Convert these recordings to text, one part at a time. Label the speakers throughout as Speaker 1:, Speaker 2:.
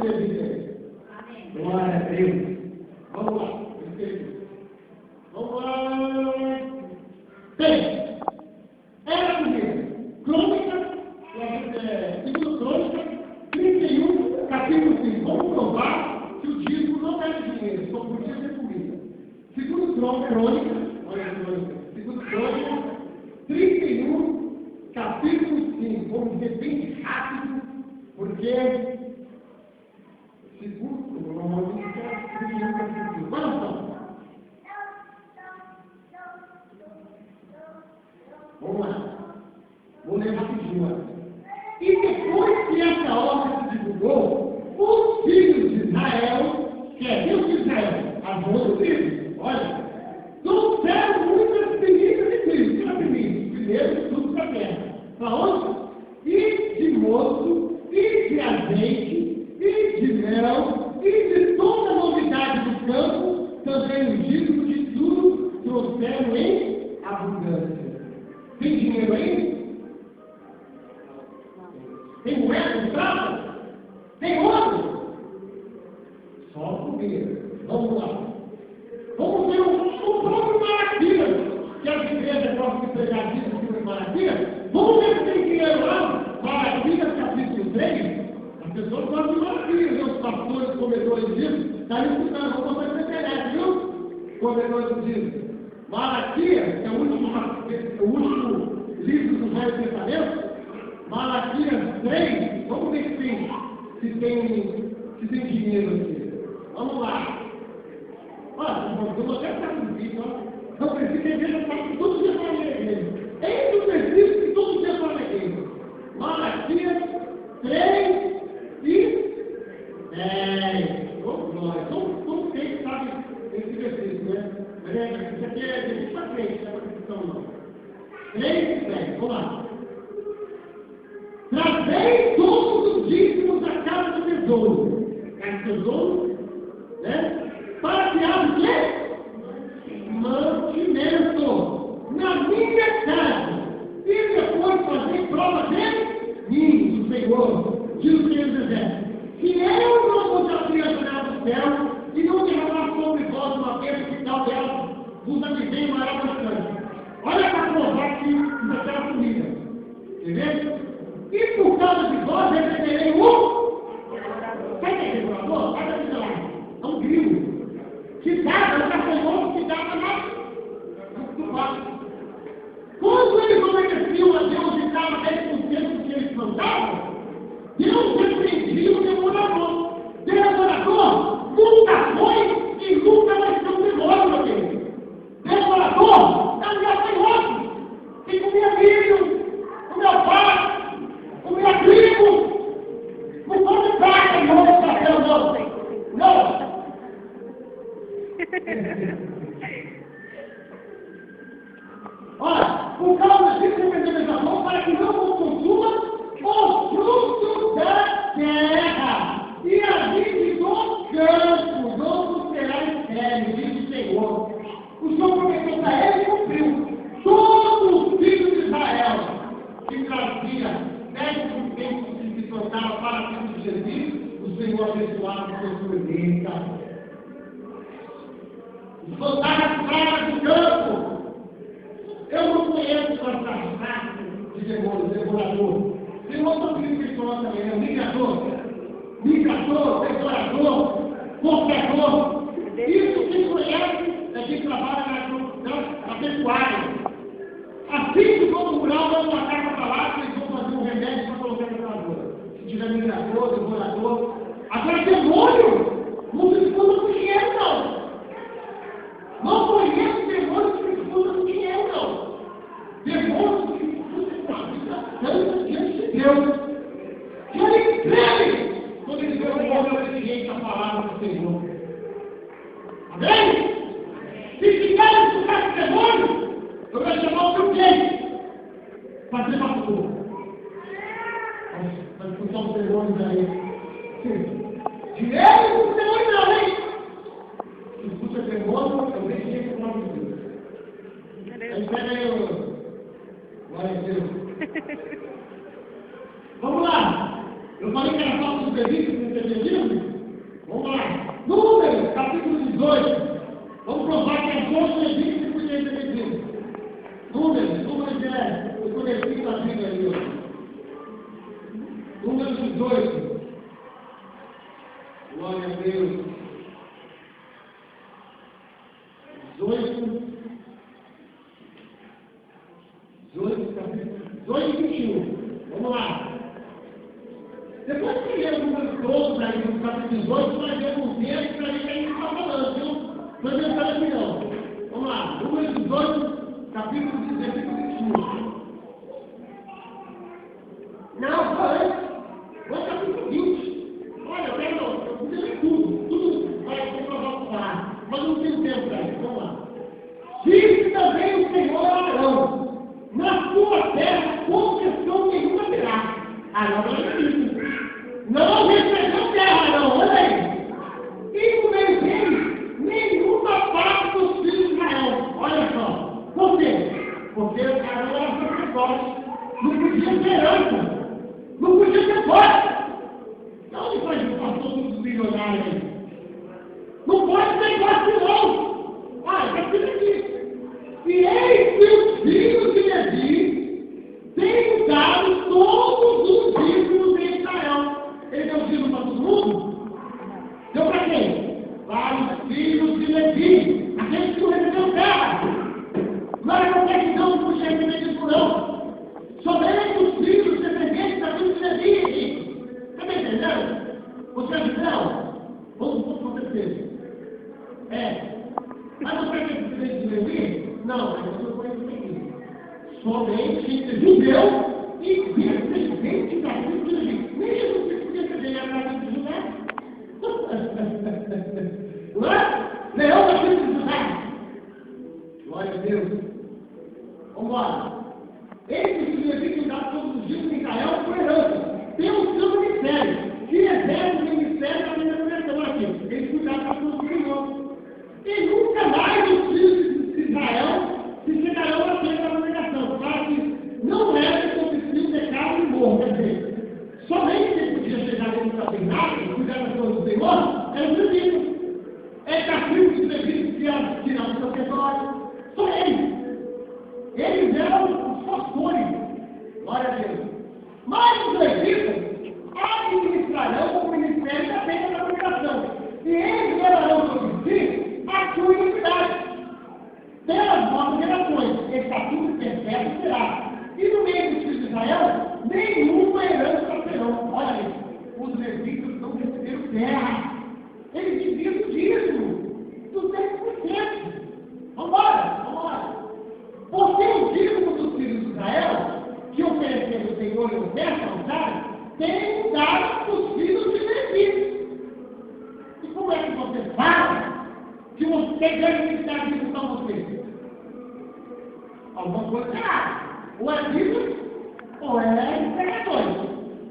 Speaker 1: de resistência. Glória a Deus. Vamos lá. Vamos lá. Tem. Era a primeira. Crônica, segundo Crônica, 31, capítulo 5. Vamos provar que o dízimo não é dinheiro, só podia ser comida. Segundo Crônica, segundo Crônica, 31, capítulo 5. Vamos ver bem rápido, porque segundo, normalmente é 31, capítulo 5. Mas não. Vamos lá. Vou ler rapidinho. E depois que essa ordem se divulgou, os filhos de Israel, que é Deus de Israel, avô do filho, olha, trouxeram muitas primícias de Cristo, que era primeiro de tudo para a terra. Para onde? E de moço, e de azeite, e de mel, e de toda a novidade do campo, também o dízimo de tudo trouxeram em abundância. Tem dinheiro aí? Tem moeda de prata? Tem ouro? Só comida. Vamos lá. Vamos ver o próprio Malaquias, que as igrejas gostam de pregar disso de Malaquias. Vamos ver se tem dinheiro lá. Malaquias, capítulo 3. As pessoas gostam de Malaquias, os pastores, comedores disso. Está escutando, vou botar na internet, viu? Comedores disso. Malaquias, que é o último livro do Velho Testamento, Malaquias 3, vamos ver se tem dinheiro aqui. Vamos lá. Olha, eu vou até ficar com isso, ó. Não precisa que a igreja faça todo dia para a igreja. É isso preciso que todo dia para a igreja. Malaquias 3 e 10. Oh, glória. Todo quem sabe esse versículo, né? Isso aqui é de para frente, não é para questão não. 3 e 10, vamos lá. Trazei todos os dízimos da casa do tesouro. Casa do tesouro, né? Para que haja o quê? Mantimento na minha casa. E depois fazer prova de mim, do Senhor, diz o Senhor dos Exércitos. Se eu não vos abrir a janela do céu e não derramar sobre vós uma bênção que tal dela, vos avisei maior bastante. Olha para provar que isso é a comida. Entendeu? E por causa de vós receberei Sabe o que é regulador? Sabe o que é lá? É um grilo. Que dá, é um cachorro que dá para nós. Muito fácil. Quando eles obedeciam a Deus e estavam 10% do que eles plantavam, Deus repreendia o devorador. Devorador nunca foi e nunca vai ser um demônio, meu querido. Devorador é um gafanhoto que comia milho, comia vaca, comia trigo, não come vaca, não é papel, não. Olha, por causa disso, eu para que não consuma o fruto da terra e a vida do campo, não será estéril, diz o Senhor. O Senhor prometeu para ele e cumpriu. Todo o filho de Israel que trazia 10% que se tornava para a vida de Jesus, o Senhor abençoava com a sua bênção. Soltar as pragas do campo. Eu não conheço essa raça de devorador. Tem outro filho que fala também, é o migrador, devorador, comprador. Isso quem conhece é quem trabalha na pecuária. Assim que todo rural dá uma carga para lá, eles vão fazer um remédio para colocar na lavoura. Se tiver migrador, devorador. Agora, demônio, não se disputa com dinheiro, não. Não conheço demônio que se disputa com dinheiro, não. Demônio que se disputa com a vida santa diante de Deus. Que ele crê quando ele vê o povo obediente à palavra do Senhor. Amém? Se quiserem disputar com demônio, eu vou chamar o seu quem? Fazer pastor. Vai disputar os demônios aí. Dinheiro com demônio não, hein? Disputa demônio, eu nem sei o nome de Deus. Aí pega aí o... Glória a Deus. Vamos lá. Eu falei que era falta de serviço, que você entendido? Vamos lá. Números, capítulo 18. Vamos provar que é só serviço que podia ter entendido. Números é o conhecido da Bíblia ali, ó. Números 18. Glória a Deus. 18, 21. Vamos lá. Depois que ler o número todo aí no capítulo 18, vai ver um texto para ver quem está falando, viu? Não estou pensando aqui não. Vamos lá. Número 18, capítulo 21. Não, só antes. Vamos capítulo 20. Olha, eu vou ler tudo vai ser para falar. Mas não tenho tempo para isso. Vamos lá. Disse também o Senhor a Abraão: na sua terra concessão nenhuma terá. Não recebeu terra, não, olha aí. E no meio dele, nenhuma parte dos filhos de Israel. Olha só. Por quê? Porque o cara era sacerdote. Não podia ter herança. Não podia ter posse. Então onde foi que passou todos os milionários aí? Não pode ter posse, não. Olha, está tudo aqui. E eis que os filhos de Levi têm dado todos os dízimos em Israel. Ele deu dízimo para todo mundo? Deu para quem? Para os filhos de Levi, aqueles que não receberam terra. Mas não quer que não puxa receber isso, não. Somente os filhos descendentes da filha de Levi. Você está entendendo? Você não? Vamos acontecer. Mas você é descendente de Levi? Não, mas eu não conheço ninguém. Somente judeu e descendente da filha de Levi. Nem Jesus Cristo podia ser a casa de Judá. Não é? Leão da filha de Judá. Glória a Deus. Vamos lá. Esses que Levi que dá todos os dias em Israel por herança. Tem o seu ministério. Que exerce o ministério da minha geração aqui. Eles cuidaram da sua Senhor. E nunca mais os filhos de Israel se chegarão a ter a navegação. Para que não leve sobre si o pecado e morro. Quer dizer, somente ele podia chegar dentro da tabernáculo, cuidar da coisa do Senhor, era o Levítico. É castigo de Levítico que era tirar do sacerdote. Só eles. Eles eram os pastores. Glória a Deus. Mas os levitas administrarão o ministério da bênção da navegação. E eles gerarão sobre si a sua iniquidade. Pelas nossas gerações, estatuto perpétuo será. E no meio dos filhos de Israel, nenhuma herança terão. Olha aí, os levitas não receberam terra. Eles dividiram o dízimo dos 10%. Vamos embora. Porque o dízimo dos filhos de Israel, que ofereceram o Senhor e oferta ao altar, tem dado para os filhos de Levi. E como é que você fala que você ganha ministério de para você? Alguma coisa errada. Ou é Bíblia, ou é pregações.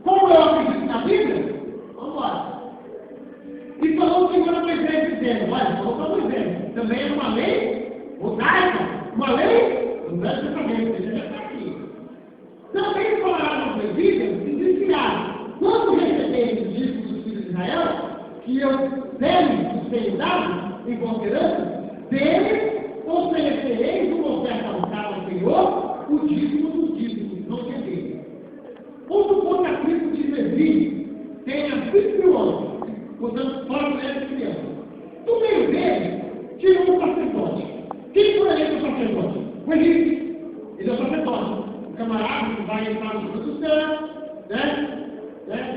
Speaker 1: Como eu acredito na Bíblia, vamos embora. E falou o Senhor a Moisés dizendo: olha, falou para Moisés, também é uma lei mosaica, uma lei do Velho Testamento, ele já está aqui. Também falará nas Levíticas e dizirá: quando receberem os dízimos dos filhos de Israel, que eu deles os tenho dado em considerança, deles oferecereis uma oferta ao Senhor, o dízimo dos dízimos, não tem dele. Quando o contracristo de Levi tenha 20.000 anos, portanto, fora do de criança, no meio dele, tirou um sacerdote. Quem foi eleito o sacerdote? O Elias. Ele é o sacerdote. O camarada que vai entrar no Santo do Céu, né?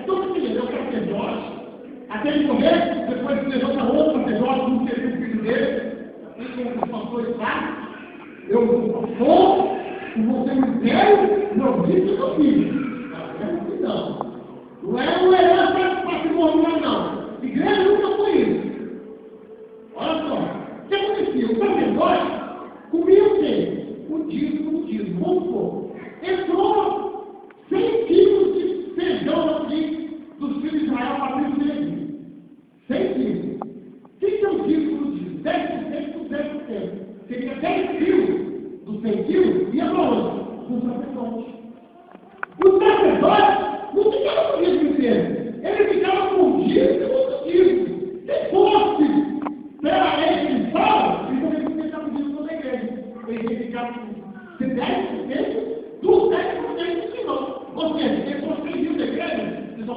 Speaker 1: Todo ele é o sacerdote. Até ele morrer, depois levanta outro sacerdote, não seria o filho dele. Ele passou esse fato. Eu sou, você me deu, não disse do filho. Não. Não é uma herança patrimonial, não. Igreja nunca foi isso. Olha só. O que acontecia? O sacerdote comia o quê? O dízimo. Vamos supor. Entrou 100 quilos de feijão aqui dos filhos de Israel para a tribo de Levi. 100 quilos. O que é o dízimo do dízimo? 10% por 10%. Seria 10 quilos dos 100 quilos ia para onde? Para o sacerdote. O sacerdote não tem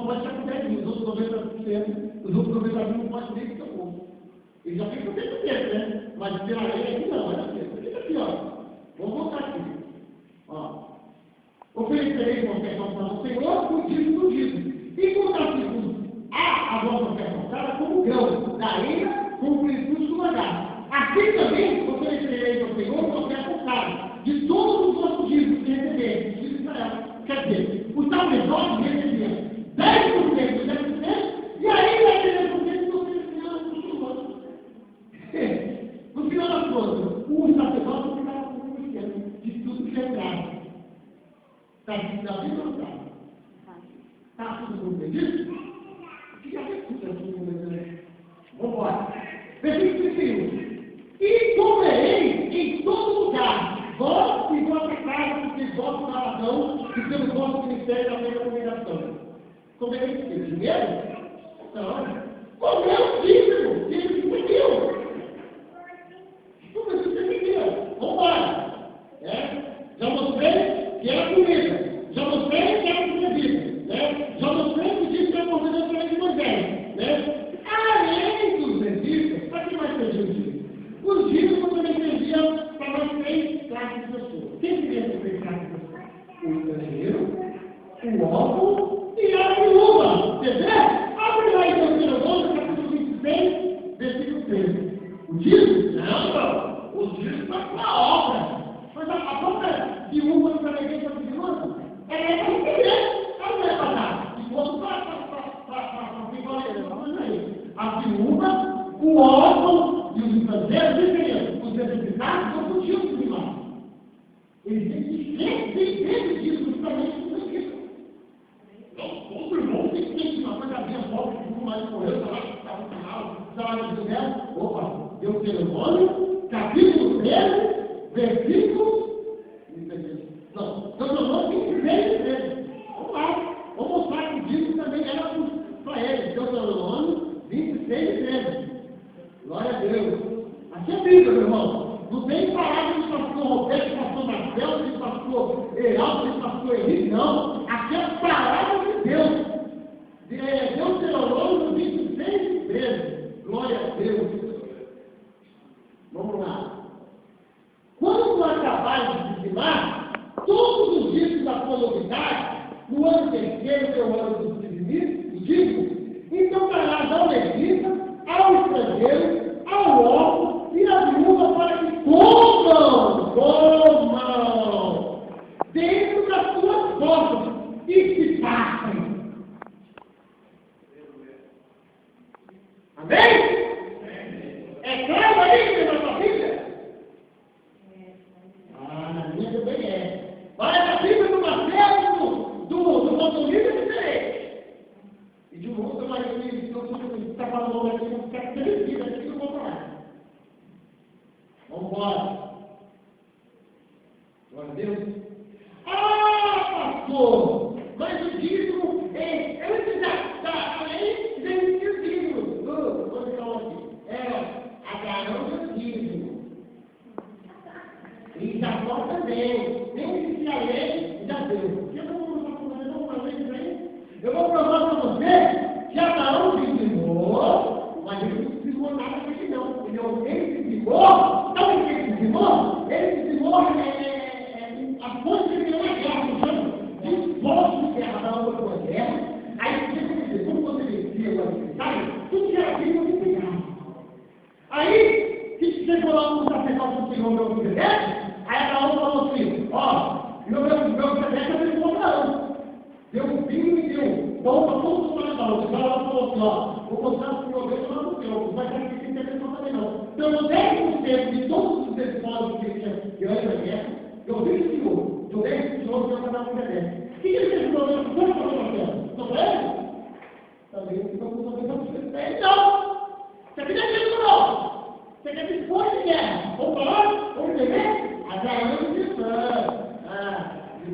Speaker 1: pode estar com 10 mil, os outros 90%, os outros 90 mil não podem nem ter como. Ele já fica com 100%, né? Mas pela lei aqui não, olha aqui. Fica aqui, ó. Vamos voltar aqui. Ó. Oferecerei uma oferta para o Senhor, por dízimo do dízimo. E contratributo a vossa oferta cada como grão da areia, com plenitude do lagar. Assim também oferecerei ao Senhor uma oferta cada de todos os vossos dízimos que receberem, diz Israel. Quer dizer, o sacerdote recebia 10% do 10%, e ainda aquele 10% do muçulmano. No final das contas, o sacerdote ficava com 1% de tudo que entrava. Está dizendo a Bíblia ou não está? Está tudo compreendido? Fica aqui tudo compreendido. Vamos embora. Versículo 31. E comereis em todo lugar, vós e vossa casa, porque vosso galardão e pelo vosso ministério da recomendação. Comereis o quê? Dinheiro? Não. Comer o dízimo, que ele pediu. Como você pediu? Vamos embora. Já mostrei que era comida. Já mostrei que era bebida. Já mostrei que disse que era convidado pela de Moisés. Além dos benefícios, para que mais seja o dízimo? Os dízimos também serviam para mais 3 classes de pessoas. Quem seria essas 3 classes de pessoas? O estrangeiro, o órfão e a viúva. Entendeu? Abre lá em Deuteronômio, capítulo 26, versículo 13. O dízimo? Não. O dízimo está com a obra. Mas a própria viúva que está na igreja de viúva, ela é para receber. Ela não é para dar. E quando a viúva, o órfão e os estrangeiros, os necessitados, não podiam se mais. Eles têm que sempre disso, justamente por isso. Então, todo irmão tem que ter uma coisa bem pobre, que não mais correu, estava no final, estava no José. Opa, Deuteronômio, capítulo 13, versículo. Não, Deuteronômio tem que ver. Vamos lá, vamos mostrar que o dízimo também era para eles. Deuteronômio 26, 13. Glória a Deus. Aqui é Bíblia, meu irmão. Não tem palavra de pastor Roberto, de pastor Marcelo, de pastor Heraldo, de pastor Henrique, não. Aqui é a palavra de Deus. Deuteronômio 26, 13. Glória a Deus. Vamos lá. Quando acabar de dizimar, todos os dízimos da sua novidade, no ano terceiro, que é o ano dos dízimos, então darás ao levita, ao estrangeiro, ao órfão e à viúva para que comam dentro das suas portas e se passem. Amém? É claro aí na sua Bíblia? Na minha também é. Olha, a Bíblia do Marcelo, do Motorista é diferente. E de um outro marido que está falando aqui, não quer ter vida aqui no Bolsonaro. Vamos embora. Glória a Deus. Pastor! Mas o dízimo é. Eu disse, a lei vem o dízimo. Vou falar aqui. Agarrão do dízimo. E Jacó também. Nem se a lei já deu. Eu vou provar para você que Abraão dizimou, mas ele não dizimou nada aqui não. Ele dizimou, sabe o que ele dizimou? Ele dizimou a fonte que deu na guerra, não chama? Disposto que Abraão foi para a guerra, aí você tem que dizer, como você vencia o adversário, tudo que era vivo você pegava. Aí, que chegou lá no sacerdote do Senhor, meu obediente, aí Abraão falou assim, meu obediente é meu Abraão. Deu um vinho e deu pão para todos os moradores. O cara falou assim, vou mostrar para o senhor ver lá no céu, não vai ter que ter intervenção também não. Então, 10% de todos os depósitos que ele tinha ganho na guerra, eu vi o senhor, eu dei o senhor para dar uma ideia. O que ele fez com o senhor? Como foi para você? Não foi ele? Também ficou com o senhor. Não! Você quer dizer não? Você quer dispor de guerra? Vamos falar? Vamos entender? Agarrando de sangue.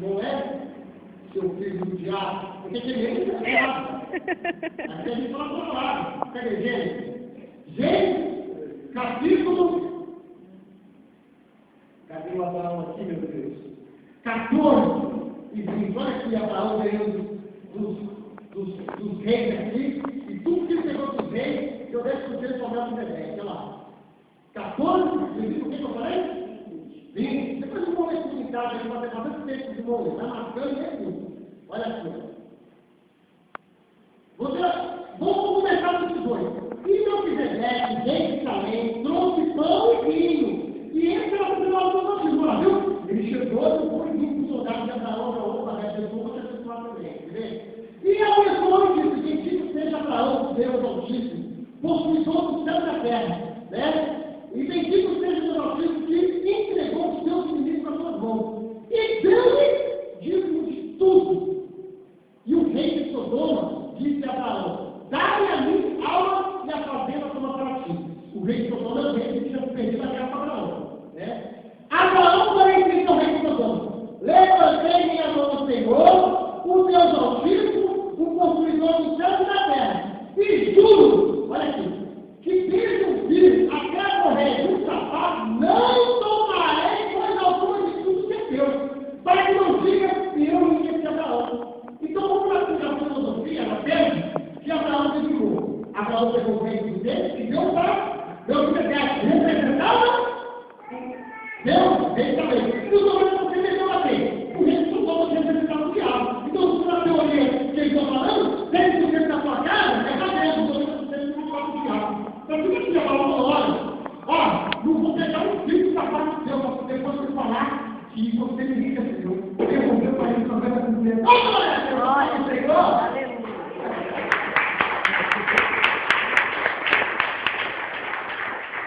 Speaker 1: Não é? Seu filho do diabo, porque tem gente que é errado. Aqui a gente fala para falar. Cadê Gênesis? Gênesis, capítulo. Cadê o Abraão aqui, meu Deus? 14 e 20. Olha aqui, Abraão ganhando dos reis aqui, e tudo que ele pegou dos reis, eu deixo os reis para o Melquisedeque, olha lá. 14, você viu o que eu falei? 20. Depois eu vou ler tudo em casa, ele vai ter bastante tempo de morrer, vai marcando e é tudo. Olha aqui. Vamos começar com esses dois. E Melquisedeque, rei de Salém, trouxe pão e vinho. E esse era o final do batismo, viu? Ele chegou e foi vinho com os soldados de Abraão, para outra vez, Jesus, você vai falar também, entendeu? E a pessoa disse: bendito seja Abraão, Deus Altíssimo, possuidor do céu e da terra, né? E bendito seja Deus Altíssimo que entregou os seus inimigos nas suas mãos. E deu-lhe dízimo de tudo. E o rei de Sodoma disse a Abraão: dá-me a mim alma e a fazenda toma para ti. O rei de Sodoma é o rei que tinha perdido a guerra para Abraão, né? Abraão, porém, disse ao rei de Sodoma: levantei minha mão ao Senhor, o Deus Altíssimo, o construidor do céu e da terra, e juro, olha aqui, que desde o filho até morrer do sapato, não tomarei coisa alguma de tudo que é teu, para que não diga que eu me esqueci Abraão. Então, vamos para a filosofia, ela pede que Abraão dedicou. Abraão pegou o reino dele e deu para Deus que representava Deus, ele também. E o Sodoma você deixou bater. O reino de Sodoma representava o diabo. Então, se na teoria que eles estão falando, 100% da sua casa é para Deus, o Sodoma você não pode o diabo. Então, por que você falou, olha, não vou pegar um filho da parte de Deus, para depois você falar que você me liga, Senhor. Devolveu para ele, não vai acontecer. Olha, Senhor!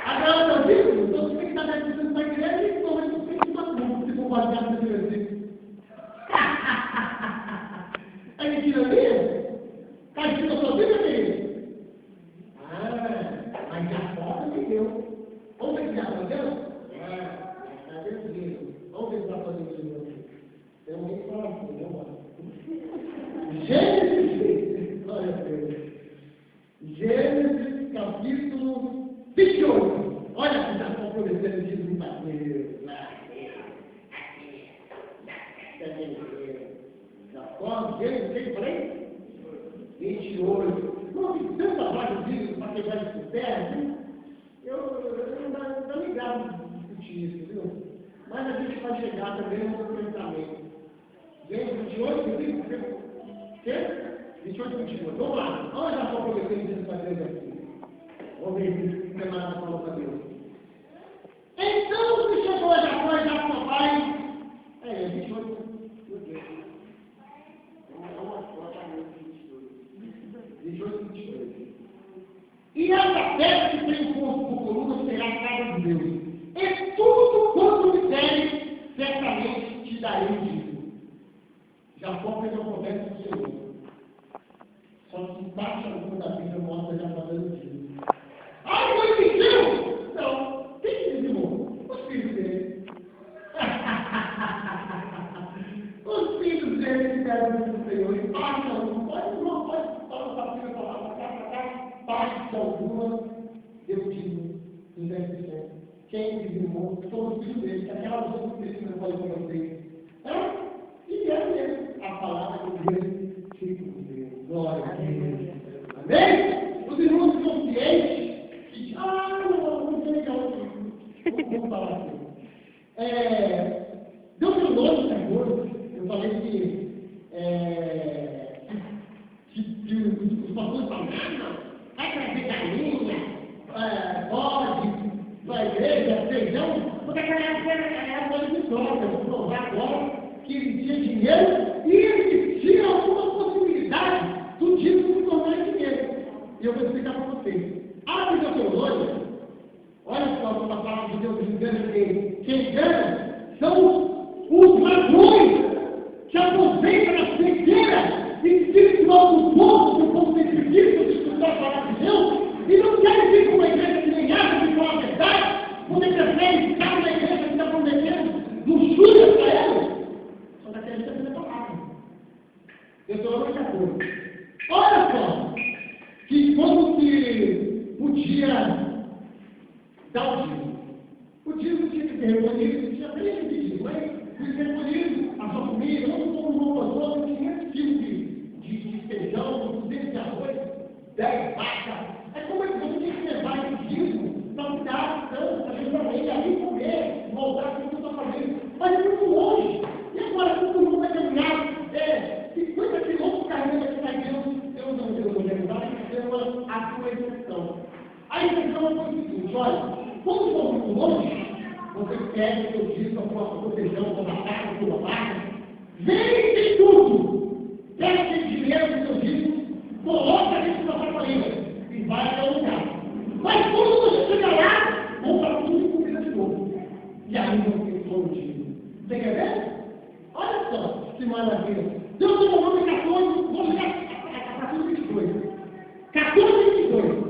Speaker 1: Agora, meu filho, então você tem que estar dentro da igreja e talvez você tem que estar com se for baseado nesse versículo. É mentira minha? Está escrito na sua Bíblia, querido? Mas Jacó também deu. Vamos ver se Jacó deu? Está dentro. Vamos ver se está fazendo isso. Tem alguém que fala assim, não, mano. Gênesis, olha Deus. Gênesis, capítulo 28. Olha que Jacó prometendo dízimo para Deus. Jacó, Gênesis, o que eu falei? 28. Não, tem tanta vaga de dízimo para quebrar isso por terra, assim. Eu não estou ligado a discutir isso, viu? Mas a gente vai chegar também no pensamento. Gênesis 28, eu digo, quê? 28, 28. Vamos lá. Olha Jacó prometendo dízimo para Deus aqui. Vamos ver o que mais falou para Deus. Então, se chegou a Jacó e Jacó pai, 28, meu Deus. Vamos lá, 28, 22. E essa terra que tem um posto por coluna será a casa de Deus. E tudo quanto me deres, certamente te darei o dízimo. Jacó fez uma promessa do Senhor. Só que baixa alguma da Bíblia mostra já fazendo dízimo. Ah, não existiu? Não. Quem dizimou? Os filhos dele. Os filhos dele que deram do Senhor. E baixa alguma. Pode falar para Bíblia, falar para cá. Baixa alguma. Deu dízimo. 10%. Quem dizimou? Todos os filhos dele. Aquela pessoa que disse que não pode cometer. E é mesmo. A palavra de Deus fica com Deus. Glória a Deus. Amém? Os irmãos estão cientes. Não sei legal aqui. Vamos falar assim. Deus tem um nome de coisa. Eu falei que os pastores falam, vai trazer galinha, pode, vai igreja, feijão, porque aquela época era coisa de droga, vou provar agora que existia dinheiro e existia alguma possibilidade do dízimo se tornar dinheiro. E eu vou explicar para vocês. A Bíblia teológica, olha só como a palavra de Deus engana quem. Quem engana são os ladrões que aproveitam a cegueira espiritual do povo, que o povo tem preguiça de escutar a palavra de Deus, e não querem vir com uma igreja que nem acha que fala a verdade, porque prefere estar na igreja que está prometendo luxúria para eles. Só que a gente está sendo palavra. Deuteronômio 14. Olha só, que como que podia dar o dízimo. O dízimo tinha que ser recolhido, tinha 3 dízimos, mas tinha que ser recolhido, a sua comida, não como uma pessoa que tinha 5 de feijão, 200 de arroz, faça uma exceção. A exceção é o seguinte, olha, quando for muito longe, você pega o seu disco, a sua feijão, a sua batata, a sua vaca, vende tudo. Pega aquele dinheiro do seu disco, coloca dentro da sacolinha e vai até o lugar. Mas quando você chegar lá, compra tudo e comida de novo. E aí não tem solução. Você quer ver? Olha só, que maravilha. Deus tem o nome 14, vou ligar a 14:22. 14:22.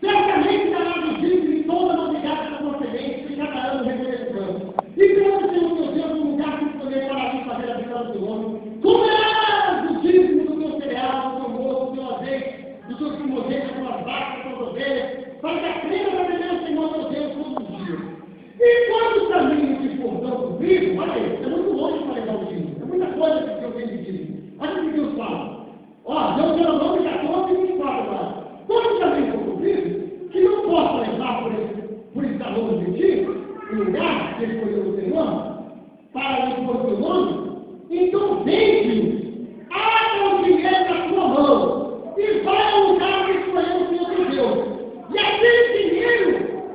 Speaker 1: Certamente dará do dízimo e toda novidade da sua semente, e cada ano reconhecendo. E quando o Senhor teu Deus um lugar que escolher para vir fazer a visão do teu nome, comerás do dízimo do teu cereal, do teu moço, do teu azeite, do teu primogênito, das tuas vacas, das tuas ovelhas, para que aprenda a beber o Senhor teu Deus todos os dias. E quando o caminho de portão do vivo, olha aí, é muito longe para levar o dízimo. É muita coisa que Deus tem de dízimo. Olha o que Deus fala. Ó, Deus deu o nome 14:24 agora. Quando o caminho for cumprido, que não possa levar por esse longe de ti, o lugar que escolheu o Senhor, para lhe pôr o teu nome, então vende-os, abra o dinheiro na sua mão, e vai ao lugar que escolheu o Senhor teu Deus. E aquele dinheiro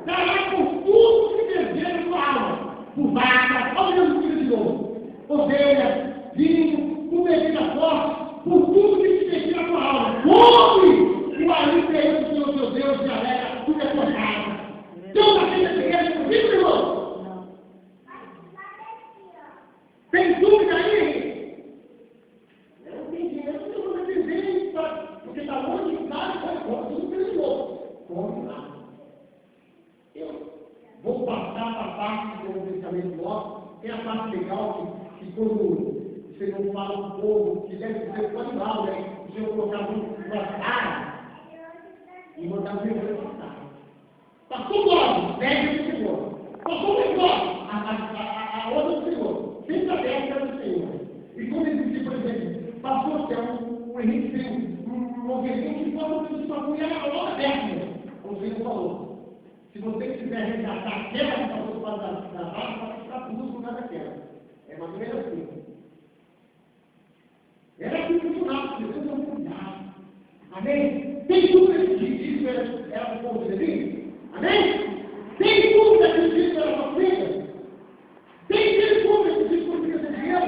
Speaker 1: dará por tudo que deseja sua alma, por vaca, olha o filho de novo, ovelha, vinho, por bebida forte, por tudo que te deseja a sua alma. Come! O alimento do Senhor teu Deus e alega tudo é por casa. Deus aceita dinheiro comigo, irmão? Tem dúvida aí? Eu não tenho dinheiro, eu não vou dizer, porque está longe de casa, vai embora, tudo perigoso. Come lá. Eu vou passar para a parte do pensamento nosso, tem a parte legal que quando você não fala um povo, que deve ser o animal, né? O Senhor colocar uma cara e mandar um dinheiro para cá. Passou o nome, pede o Senhor. Passou o negócio, a outra do Senhor. Sempre aberta do Senhor. E quando ele disse, por exemplo, passou até um Henrique tem um ovelhinho que pode ter sua mulher na loja aberta. Como o Senhor falou. Se você quiser resgatar aquela que passou fora da vaca, vai ficar tudo no lugar daquela. É mais ou menos assim. Era assim que funcionava, porque Deus não cuidava. Amém? Tem dúvida que isso era o povo de Levi? Amém? Tem dúvida que isso era uma filha? Tem dúvida que isso podia ser dinheiro?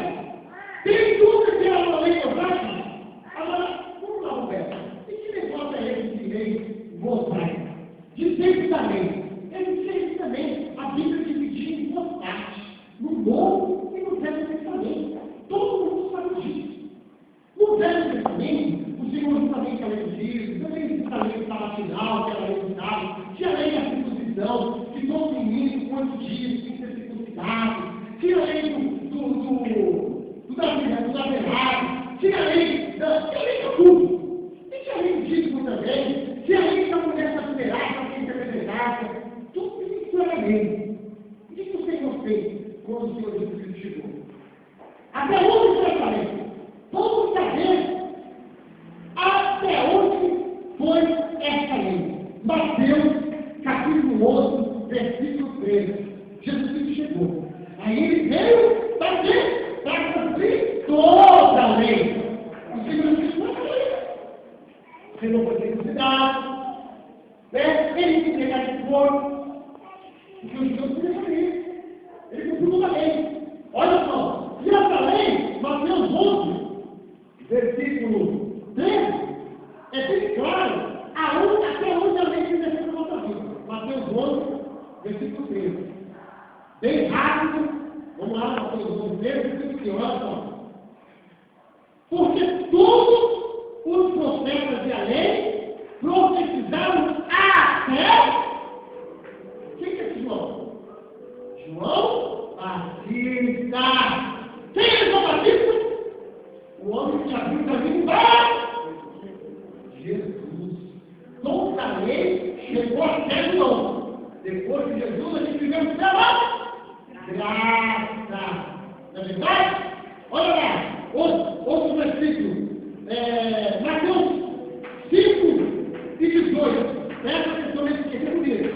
Speaker 1: Tem dúvida que era uma lei orgânica? Agora, vamos lá, Roberto. E que negócio é esse de lei vontade? De sempre também. Ele disse também a Bíblia dividia em duas partes. No Novo e no Velho Testamento. Todo mundo sabe disso. No Velho Testamento, o Senhor justamente a lei do dízimo, também justamente estava final, que era a lei do sábado, tinha a lei da circuncisão, que todo menino, quantos dias, tem que ser circuncidado, tinha a lei do navelado, tinha a lei de tudo. E tinha a lei do dízimo também, tinha a lei da mulher da funerária, da quem intermediária, tudo isso era lei. O que o Senhor fez quando o Senhor Jesus Cristo chegou? Até onde foi essa lei? Vamos saber até onde foi essa lei. Mateus, capítulo 8, versículo 13. Jesus Cristo chegou. Aí ele veio para quê? Para cumprir toda a lei. O Senhor Cristo não foi. Você não foi circuncidado. Ele se entregar de corpo. Porque o Senhor podia fazer isso. Ele cumpriu toda a lei. Olha só. E essa lei, Mateus 11, versículo 13, é bem claro até onde a lei se defende na nossa vida. Mateus 11, versículo 13. Bem rápido, vamos lá, Mateus 11, versículo 13, olha só. Porque todos os profetas e a lei profetizaram até. Quem é esse João? João Batista. Quem é João Batista? O homem que abriu o caminho para Jesus. Toda a lei chegou até João. Depois de Jesus, a gente viveu o céu. Graça. Não é verdade? Olha lá. Outro versículo. Mateus 5:18. Presta atenção nesse que é comigo.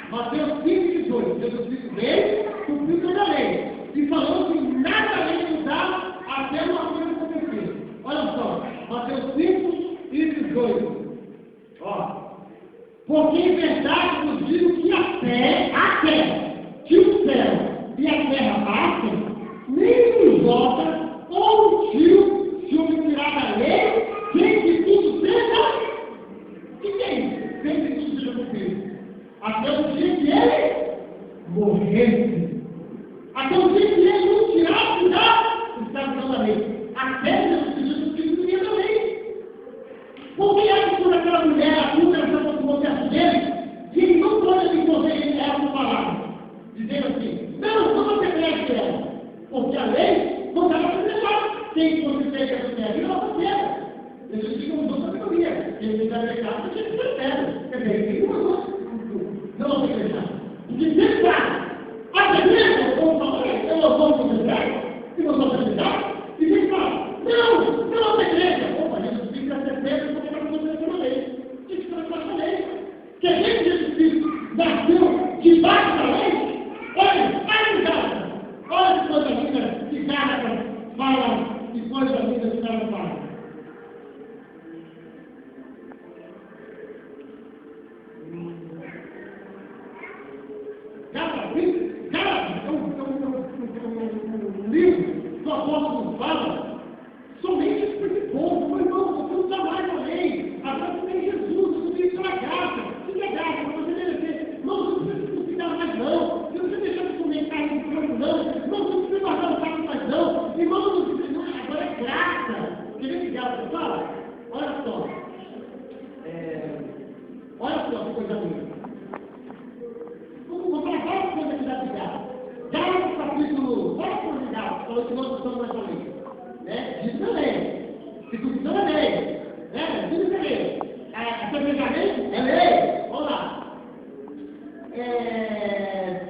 Speaker 1: Mateus 5:18. Jesus Cristo veio, cumpriu toda a lei. E falou que nada a lei mudava até uma coisa acontecer. Olha só, Mateus 5:18. Porque em verdade nos digo que até que o céu e a terra passem, nem os jota ou o tio se omitirá da lei, sem que tudo seja. O que é isso? Sem que tudo seja cumprido. Até o dia que ele morresse. Até o dia que ele não tirasse da escravidão da lei. Até Jesus Cristo que cumpria da lei. Porque é que quando aquela mulher acusa essa processo dele, que ele não pode desenvolver ela uma palavra, dizendo assim, não você preste ela, porque a lei não dá para deixar. Quem fosse feita essa mulher, não vai fazer. Jesus Cristo não usou sabedoria. Ele vai deixar, porque ele percebe. Quer dizer, ele não usou. Não vai deixar. Porque sempre está. A igreja, como falei, eu vou confessar, e não vou confessar, e diz fala, não a igreja. Opa, Jesus Cristo é certeza porque está acontecendo a lei. Isso que está na lei. Que a gente, Jesus Cristo, nasceu debaixo da lei. Olha em casa. Olha que coisa linda que Gálatas fala, que coisa linda que Gálatas fala. Um livro do apóstolo fala somente esse povo, mas não, você não está mais na lei, agora você tem Jesus, você tem sua graça, que é graça, para você merecer, não, você não precisa cuidar mais não, você não precisa deixar de comer carne de frango não, você não precisa guardar o carne mais não, irmão, não precisa, não, agora é graça, que nem graça, fala, olha só, que coisa linda. Vamos falar várias coisas aqui da graça. Gálatas capítulo, várias coisas de Gálatas, falou que nós estamos mais além. Né? Diz também. Se tudo é lei. Né? Diz também. Cervejamento é lei. Vamos lá.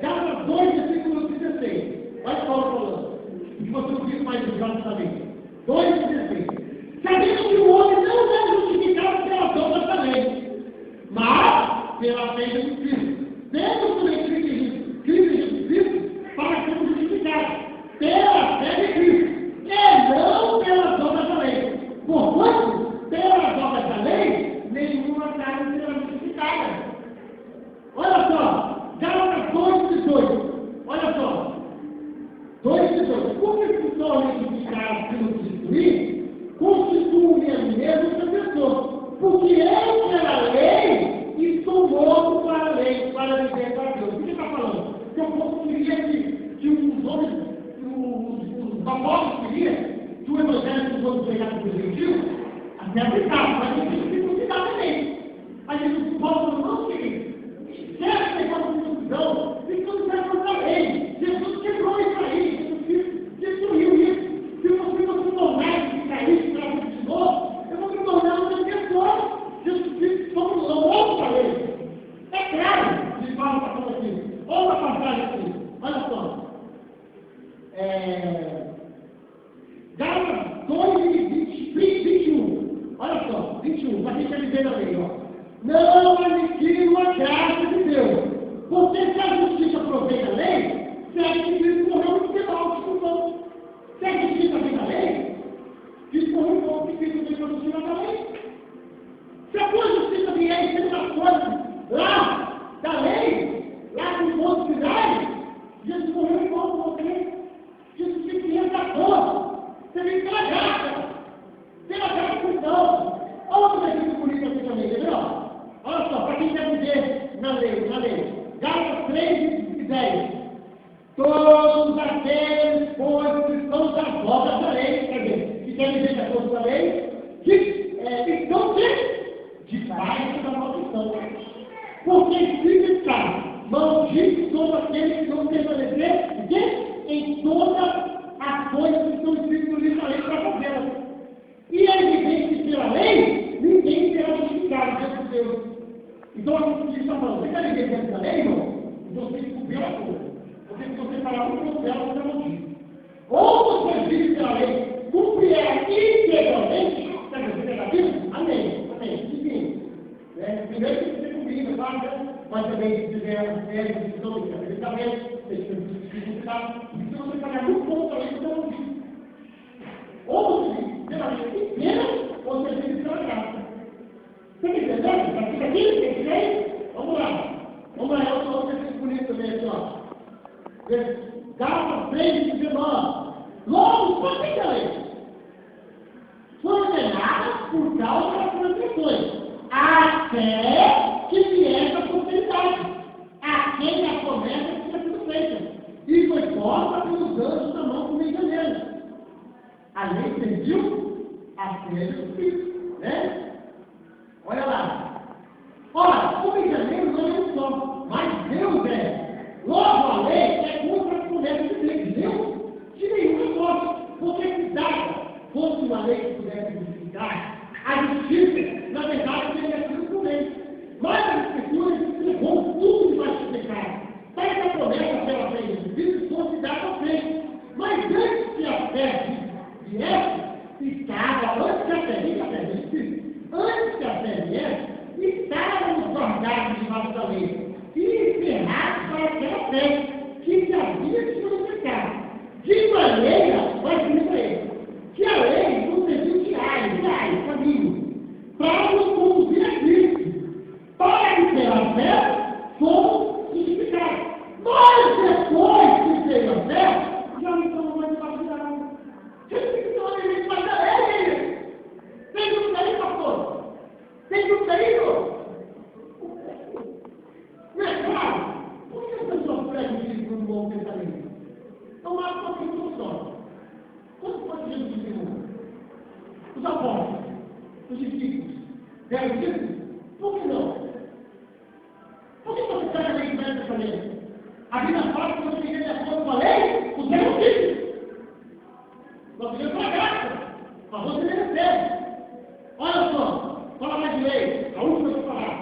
Speaker 1: Gálatas 2, versículo 16. Olha Paulo falando. E você não diz mais de Gálatas também. 2,16. Sabendo que o homem não é justificado pelas obras da lei, mas pela fé de Cristo. Temos também Cristo Jesus Cristo para sermos justificados pela fé de Cristo, e não pelas obras da lei. Porquanto, pelas obras da lei, nenhuma carne será justificada. Olha só, Gálatas 2,18. Olha só, 2,18. Como se torna justificado pelo Cristo, constitui-me a mim mesmo defensor, porque eu, pela lei, estou morto para a lei, para viver para Deus. O que ele está falando? Porque o povo queria que os homens, os apóstolos queriam que o evangelho dos homens pregados para os gentios, até aplicado, mas eles tinham que cuidar também. Mas os povos não queriam. Certo que nós temos visão, e tudo vai contra a lei. Jesus quebrou isso aí, Jesus destruiu isso. Se você não se tornar de cair, para o Senhor, eu vou me tornar uma pessoa. Jesus Cristo somos loucos para ele. É claro, de Paulo está falando aqui. Outra passagem aqui. Olha só. Gálatas 2:21. Olha só, 21. Para quem quer viver na lei, ó. Não aniquile a graça de Deus. Porque se a justiça provém da lei, segue que Cristo morreu no final, desculpando. Se a justiça vem da lei, Cristo morreu no final, porque Cristo veio para a justiça da lei. Se a tua justiça vier em cima das coisas lá da lei, lá com os outros cidades, Jesus morreu igual com você. Jesus tem que resgatou. Você vem pela graça. Pela graça cristã. Outro versículo bonito aqui também, entendeu? Olha só, para quem quer viver na lei. Gálatas 3:10. Todos aqueles, pois, que estão das obras da lei, quer dizer, que querem viver das obras da lei, que estão debaixo da maldição. Porque escrito está, maldito todo aquele que não permanecer em todas as coisas que estão escritas no livro da lei para fazê-las. E é evidente que pela lei, ninguém será justificado diante de Deus. Então, a gente está falando, você quer viver dentro da lei, irmão? Então você tem que cumprir a coisa. Porque se você parar um pouco dela, você é maldito. Ou você vive pela lei, cumprir ela integralmente, quer dizer, você está vivo? Amém. Enfim. Primeiro que você cumprir, mas também se tiver uma série de decisões, você tem que cumprir. Se você pagar muito pouco também, você é maldito. Ou você vive pela lei inteira, ou você vive pela graça. Você está entendendo? Está aqui? por causa das transgressões, até que viesse a prosperidade, a quem a promessa tinha sido feita, e foi posta pelos anjos na mão do Rio de Janeiro. A lei serviu a fé do Espírito, né? Olha lá. Ora, o Rio de Janeiro não é um só, mas Deus é. Logo a lei é contra a promessa de Deus, de nenhuma sorte, porque se dada fosse uma lei que pudesse justificar a justiça, na verdade, teria sido por lei. Mas as Escrituras explicam tudo que vai justificar. Para que a promessa pela fé do Espírito fosse dada ao fé. Mas antes que a fé viesse, antes que a fé viesse, estávamos guardados debaixo da lei e encerrados para aquela fé que se havia de justificar. De maneira, vai dizer ele, que a lei nos serviu de caminho, para nos conduzir a Cristo, para que pela fé fomos justificados. Mas depois que veio a fé, já não estamos mais vacilados. Ele vai dar ele. Tem tudo aí, pastor? Tem tudo aí, não é claro? Por que as pessoas pregam isso no bom pensamento? Não há uma solução. Quanto pode Jesus dizer no mundo? Os apóstolos, os discípulos, deram discípulos? Por que não? Por que você pega a lei de pensamento? A Bíblia fala que você vive de acordo com a lei, você não vive. Nós vivemos pela graça, mas você não recebe. Olha só, fala mais de lei, a última que eu falar.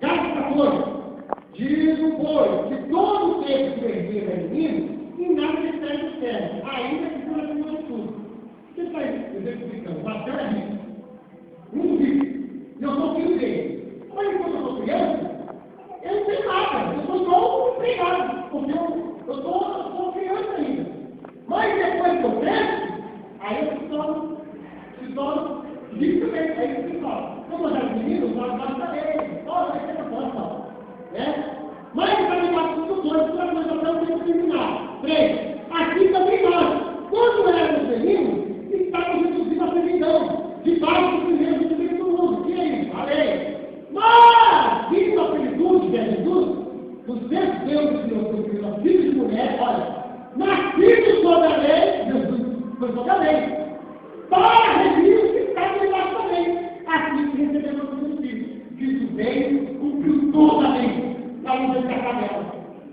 Speaker 1: Gálatas 14. Diz o pois que todo ser que perder é menino, e nada se sai do céu, ainda que por acima de tudo. O que está exemplificando? Pastor é rico. Um rico. E eu sou filho dele. Mas quando eu sou criança, eu não tenho nada. Eu sou só um empregado. Porque eu sou criança ainda. Mas depois que eu cresço, aí eu se torno rico também. Aí eu se torno. Como eu era menino, eu estava dele. Olha, vai ser a né? Mas para me dar tudo dois, para nós até o tempo terminar. 3. Assim também nós, quando éramos meninos, estávamos reduzidos à servidão, debaixo do primeiro do mundo. Que é isso? Falei. Mas, visto a plenitude de Jesus, os seus deuses e filhos de mulher, olha, nascidos sob a lei, Jesus foi sob a lei, para redimir os que estavam debaixo da lei, assim que recebemos os filhos. Cristo veio, cumpriu toda a lei, para nos resgatar dela.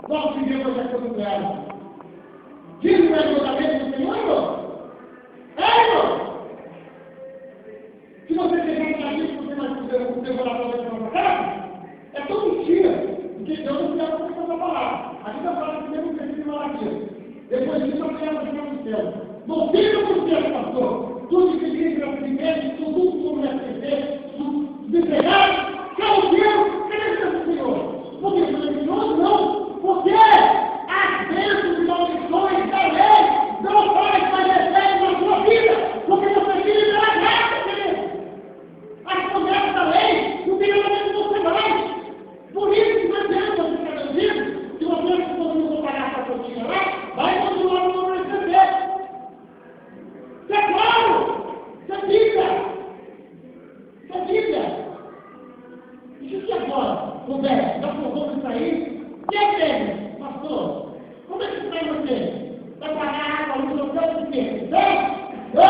Speaker 1: Nós vivemos a coisa dela. Diz o verdadeiro do Senhor, irmão? Irmão? Se você pegar para isso, você vai poder o seu coração da sua casa, é tão mentira, porque Deus não quer você essa palavra. A Bíblia fala que mesmo que de maravilha. Depois disso, eu quero chegar no céu. Não fica por céu, pastor. Tudo que vive para primeiro, tudo como é que desempregados, que é o Deus, que é o Senhor. Porque o religioso não, porque as bênçãos e maldições da lei não faz mais efeito na sua vida, porque você vive pela graça, querido. As promessas da lei não tem nada a ver com você mais. Por isso que não adianta você ficar vendido, se você não for pagar essa continha lá, vai continuar no nome de receber. Isso é claro, isso é Bíblia. Isso é Bíblia. E se agora, Roberto, já provou isso aí? E é dele, pastor? Como é que está você? Vai pagar água, luz, não sei o quê? Não!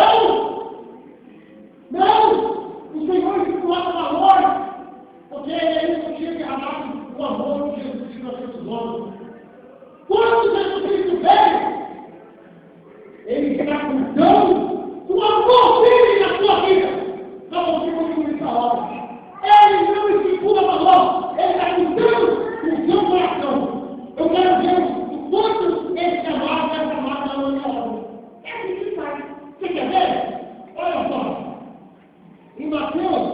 Speaker 1: Não! O Senhor se coloca valor, porque ele não tinha derramado o amor de Jesus Cristo nas seus olhos. Quando Jesus Cristo veio, ele está cuidando do amor dele na sua vida. Não você continue essa hora. Ele não estipula valor, ele está cuidando do seu coração. Eu quero ver o quanto esse amado, essa amada não é obra. É assim que faz. Você quer ver? Olha só. Em Mateus,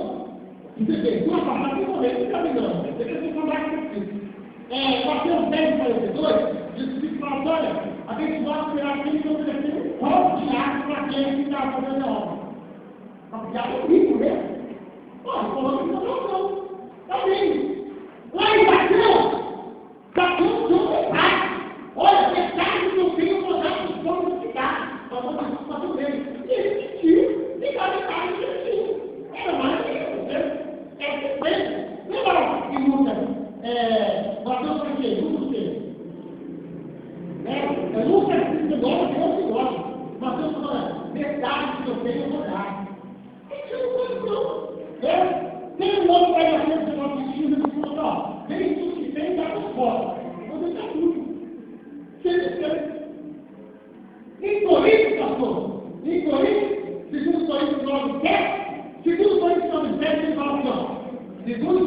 Speaker 1: você vê, duas passagens que morreram, não cabe não. Você quer que eu falasse com Mateus 10:42, diz que fala, olha, abençoado será aquele que oferecer um copo de água para aquele que está fazendo a obra. Porque é rico, né? Olha, falando que não. Está bem. Lá em Mateus, não pai. Olha, metade do meu filho mandar para os povos da cidade. Para mandar para o bem. E ele mentiu.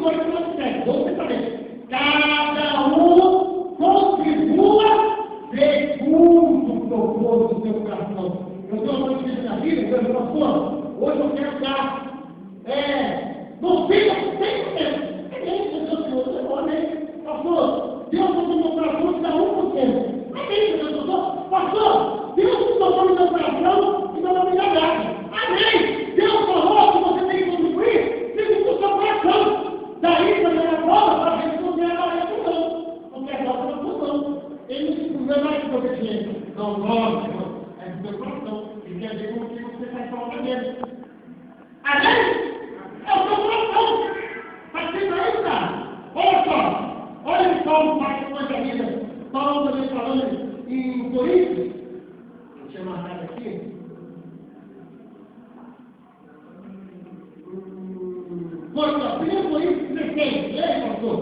Speaker 1: 8:7. Vamos pensar bem. Cada um contribua segundo o propósito do seu coração. Eu tenho uma coisa na vida, meu pastor, hoje eu quero dar 90%. Pastor, Deus tocou no meu coração de dar 1%. Amém, pastor, Deus tocou no meu coração de dar uma milhagem. Amém. Deus falou que você tem que contribuir segundo o seu coração. Daí, quando ele aprova, para a gente não ganhar a não. Não quer dar a não. Ele não é mais que você tinha. Não, lógico. É do seu coração. Ele quer ver como que você vai falar dele. Amém? É o seu coração. Está sendo aí, cara. Olha só. Olha o Paulo faz com a vida. Paulo também falando em Coríntios. Deixa eu marcar aqui. Primeiro Coríntios 16. Leia, pastor.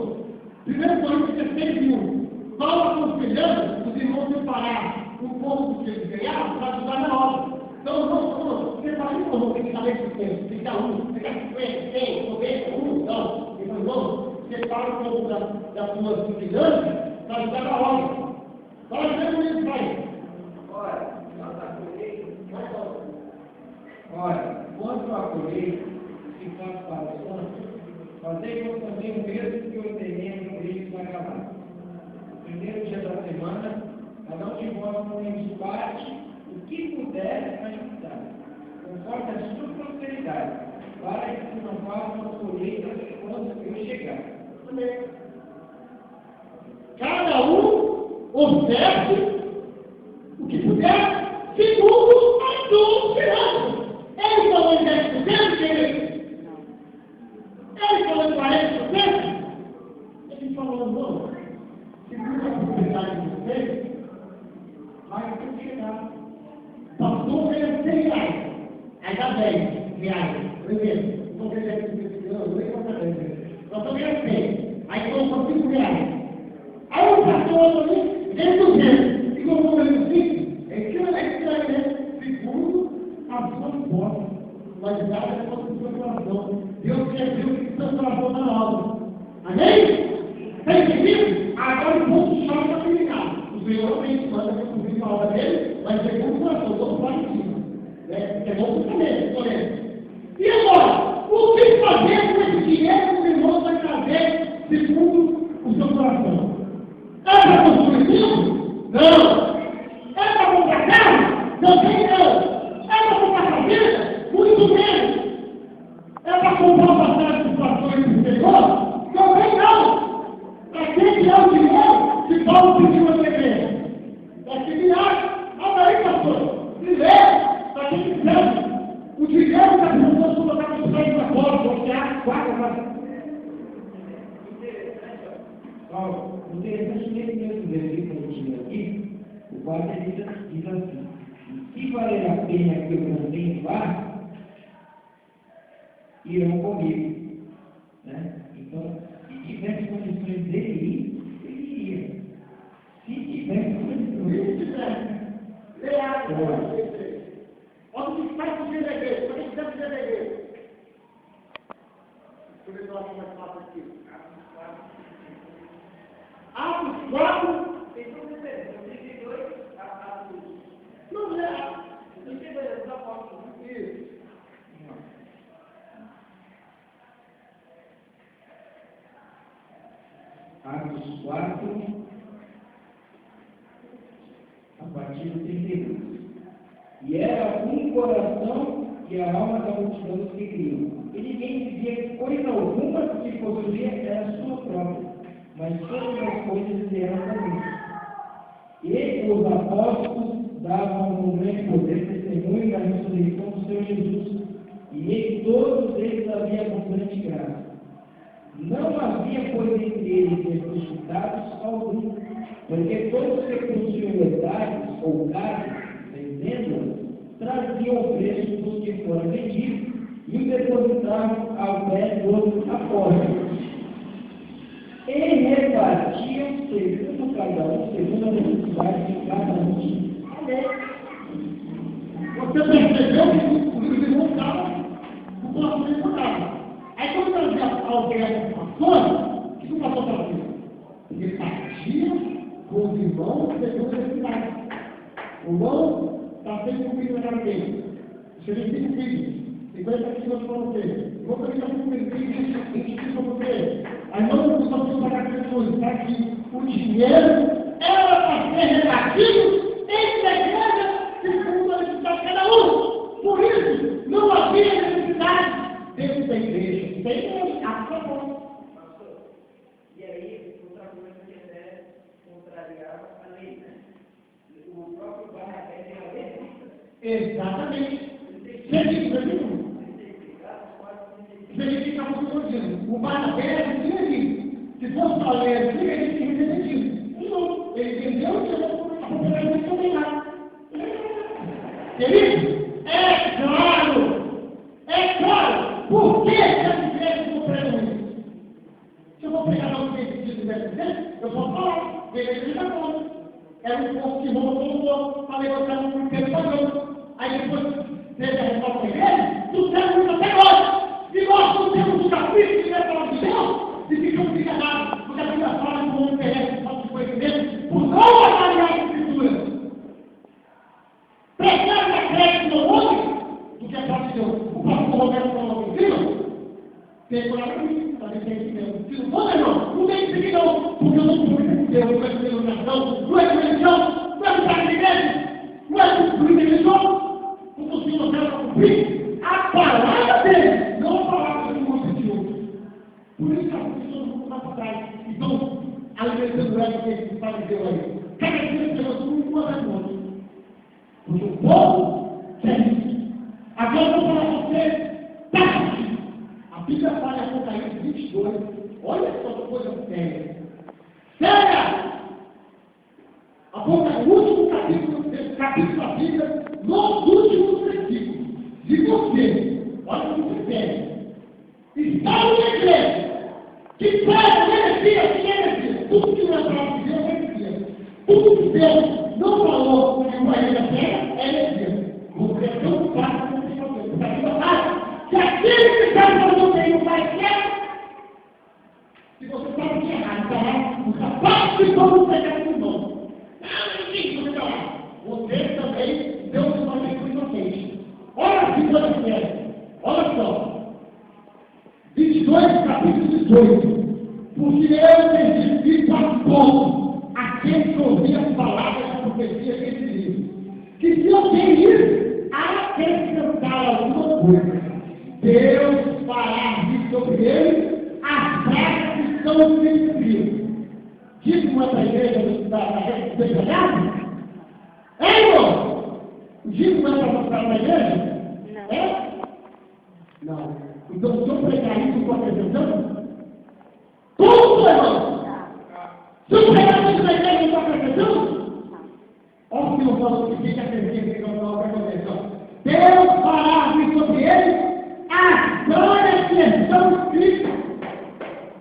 Speaker 1: Primeiro Coríntios 16, 1. Paulo aconselhando os irmãos separar o povo que eles ganharam para ajudar na obra. Então, não, você fala isso, não tem que saber o que tem. Fica 50, 100, 90, 1, não. Então, não, separa o povo da sua finança para ajudar na obra. Fala, como isso vai?
Speaker 2: Olha, quanto a colheita que faz para os santos, fazemos também o mesmo que ordenei no Cristo vai acabar. No primeiro dia da semana, cada um de vós ponha parte o que puder ajudar, conforme a sua prosperidade, para que não faça uma colheita quando eu chegar.
Speaker 1: Amém. Cada um observe o que puder, segundo a sua esperança. Ele falou em 10%, querido? Ele falou em 40%? Ele falou, não. Segundo a propriedade de vocês, vai funcionar. Pastor ganha 100 reais. Aí dá 10 reais. Primeiro, não ganha 10 reais. Não ganha 10 reais. Pastor ganha 100. Aí colocou 5 reais. Aí o pastor ali ganha 200. E colocou ele 5. É estranho, né? Segundo a sua forma. Mas nada é para o seu coração. Deus quer ver o que o seu coração está obra. Amém? Está entendido? Agora o ponto chave para terminar. O Senhor também manda que eu cumprir a obra dele, mas segundo o coração, todo lá em cima. É bom também, E agora? O que fazer com esse dinheiro que o irmão vai trazer segundo o seu coração? É para construir tudo? Não. É para comprar carro? Também não. É para comprar família? Muito menos. É para comprar passagem de situações do Senhor? Também não. Para quem que é o dinheiro que Paulo pediu a igreja? Para que viagem. Olha aí, pastor. Primeiro, para quem quiser. O dinheiro da pessoa sua está com os pés para fora, porque há 4 horas.
Speaker 2: Paulo, interessante nesse mesmo versículo que eu tive aqui, o qual diz assim: se valer a pena que eu também vá, irão comigo. Né? Então, se tivesse condições dele ir, ele iria. Se tivesse condições,
Speaker 1: olha o que faz com o deleguei, o que deve ser deleguei. Deixa eu ver se eu acho mais fácil aqui. Atos 4, tem tudo diferente. 32 a 12. Não é. 32 da apóstolo. Isso.
Speaker 2: Atos 4, a partir do 32. E era um coração e a alma da multidão se criou. E ninguém dizia coisa alguma que possuía era sua própria, mas todas as coisas eram comuns. E os apóstolos davam com grande poder testemunho da ressurreição do Senhor Jesus, e em todos eles havia abundante graça. Não havia, pois, entre eles ressuscitados algum, porque todos que possuíam herdades ou casas, vendendo-as, traziam o preço dos que foram vendidos e o depositavam ao pé dos apóstolos. E repartiam segundo cada um, segundo a necessidade de cada um.
Speaker 1: Você percebeu que os irmãos estavam, o próximo irmão estava. Aí quando trazia alguém irmão segundo a necessidade. O irmão está sempre cumprindo a cara dele. Você tem 5 filhos, 50 quilos para você. O irmão também está cumprindo 20 quilos para você. A irmã não precisa pagar Jesus, está aqui. O dinheiro era para ser repartido entre a igreja segundo a necessidade de cada um. Por isso, não havia necessidade dentro da igreja. Tem a favor.
Speaker 2: E aí, outra coisa que até contrariava a lei, né? O próprio Barnabé tem a lei.
Speaker 1: Exatamente. Verificava o que eu estou dizendo. O Barnabé não tinha dito. Se fosse para ler assim, ele tinha entendido. Não, ele entendeu que a propriedade também lá. Querido, é claro. Por que essa igreja não pregam isso? Se eu vou pregar no que esse tipo deve dizer, eu vou falar. Ele já falou. Era um povo que rolou para levantar um inteiro pagão. Aí depois teve a resposta da igreja, tudo certo muito até hoje. E nós não temos um capítulo que é para o Deus e ficamos enganados, porque a Bíblia fala que o homem perece falta de conhecimento por não avaliar a Escritura. Prestar a crédito no homem do que é para o Deus. O pastor Roberto falou que viu? Tem coragem para mim, também tem que ter. Se não for, não tem que seguir não, porque eu não sou com Deus, não é com iluminação, não é com religião, não é com estar na igreja, não é com religião. Porque o Senhor quer cumprir a palavra dele, não a palavra de um de outro. Por isso que a pessoa não vai para trás. Então, alimentando ela que ele faleceu aí. Cada dia que nós vamos uma das outras. Porque o povo quer isso. Agora eu vou falar para você, tarde. A Bíblia fala em Apocalipse 22. Olha só que coisa séria. Séria! O último capítulo da Bíblia, nos últimos versículos. Se você, olha o que você pede, está numa igreja que prega energia, tudo que não é para de Deus é energia. Tudo que Deus não falou que uma igreja prega é energia. Você é tão fácil como você fazer. Porque a Bíblia fala que aquele que está fazendo bem não faz certo. Se você sabe que é errado, está lá, o capaz de como pegar no irmão. Você também, Deus vai ter que inocente. Olha a figura de fé. Olha só. 22, capítulo 18. Porque eu testifico a todos aqueles que ouviram as palavras da profecia desse livro. Que se alguém ir acrescentar alguma coisa, Deus fará vir sobre ele as pragas que estão escritas. Diz uma da igreja da igreja. É, irmão? O Digo não é para mostrar na igreja? Não. É? Não. Então, se eu pregar isso com a apresentação, tudo, irmão! Se eu pregar isso na igreja com a apresentação, olha o que eu falo que fica acreditando que eu falo para vocês. Deus fará vir sobre ele as glórias que estão escritas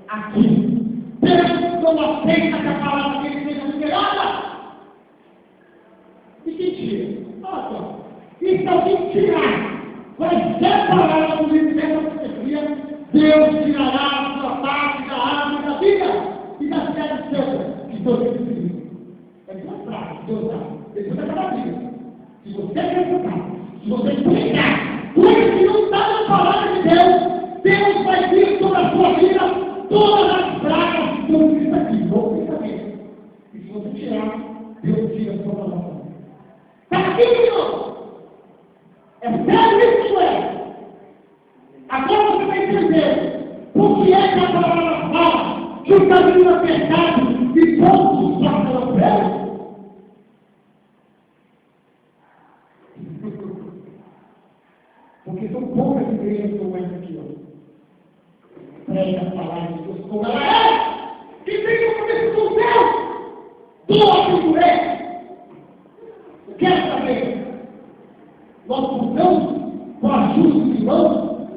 Speaker 1: aqui. Deus não aceita que a palavra dele seja liberada. E quem tira? Olha, e se alguém tirar, vai separar do livro dessa profecia, Deus tirará a sua parte da árvore da vida e da cidade santa que Deus tem escrito. É mostrar que Deus dá. Depois é cada vida. Se você acreditar, se você pregar, coisa que não está na palavra de Deus, Deus vai vir sobre a sua vida todas as pragas que estão escritas aqui. Vou pensamento. E se você tirar, Deus tira a sua palavra. Está aqui, irmão. É sério isso, é. Agora você vai entender por que é que a palavra fala que o caminho é pecado e poucos passam pé. Porque são poucas igrejas como essa aqui, ó. Prega a palavra de Deus como ela é. Que tem compromisso com Deus. Doa figurante. Quer saber? Nós buscamos com a ajuda de irmãos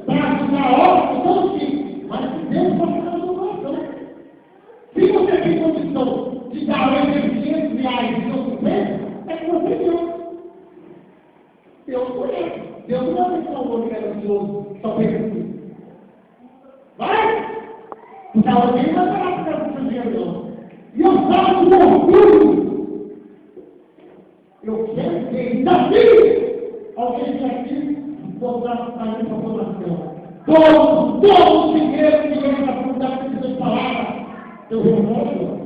Speaker 1: para ajudar a obra que não sim, mas que Deus pode fazer no coração. Se você tem condição de dar R$800 de seu governo, é com você Deus. Deus conhece. Deus não vai deixar o homem ganancioso só perguntar. Vai? Então alguém vai falar para o seu dinheiro, não. E eu falo com orgulho desafio alguém que aqui botar para a população. Todo o dinheiro que vem da comunidade precisa de palavra. Eu resolvo.